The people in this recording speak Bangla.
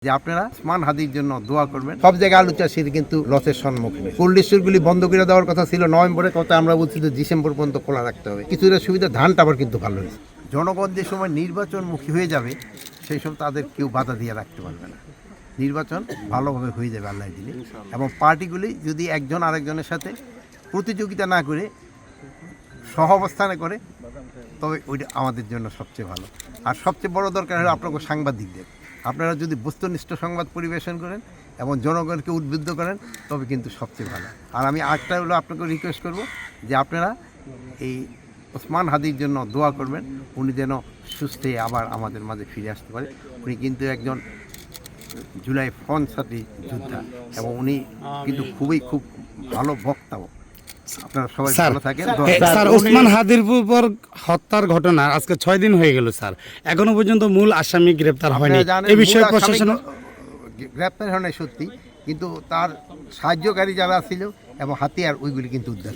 যে আপনারা ওসমান হাদির জন্য দোয়া করবেন। সব জায়গায় আলু চাষির কিন্তু লসের সম্মুখীন। কোল্ড স্টোরগুলি বন্ধ করে দেওয়ার কথা ছিল নভেম্বরের কথা, আমরা বলছি যে ডিসেম্বর পর্যন্ত খোলা রাখতে হবে। কিছুটা সুবিধা, ধানটা আবার কিন্তু ভালো হয়েছে। জনগণ যে সময় নির্বাচনমুখী হয়ে যাবে সেই সময় তাদের কেউ বাধা দিয়ে রাখতে পারবে না। নির্বাচন ভালোভাবে হয়ে যাবে আল্লাহ দিলে। এবং পার্টিগুলি যদি একজন আরেকজনের সাথে প্রতিযোগিতা না করে সহাবস্থানে করে, তবে ওইটা আমাদের জন্য সবচেয়ে ভালো। আর সবচেয়ে বড় দরকার হলো আপনাকে সাংবাদিকদের। আপনারা যদি বস্তুনিষ্ঠ সংবাদ পরিবেশন করেন এবং জনগণকে উদ্বুদ্ধ করেন, তবে কিন্তু সবচেয়ে ভালো। আর আমি আরেকটা হলো আপনাকে রিকোয়েস্ট করব যে আপনারা এই ওসমান হাদির জন্য দোয়া করবেন, উনি যেন সুস্থ হয়ে আবার আমাদের মাঝে ফিরে আসতে পারে। উনি কিন্তু একজন জুলাই ফ্রন্টসাথী যোদ্ধা এবং উনি কিন্তু খুব ভালো বক্তাও। আপনারা সবাই ভালো থাকেন। স্যার, ওসমান হাদির উপর হত্যার ঘটনা আজকে 6 দিন হয়ে গেল স্যার, এখনো পর্যন্ত মূল আসামি গ্রেপ্তার হয়নি। এই বিষয়ে প্রশাসন গ্রেপ্তার হয় নাই সত্যি, কিন্তু তার সাহায্যকারী যারা ছিল এবং হাতিয়ার ওইগুলি কিন্তু উদ্ধার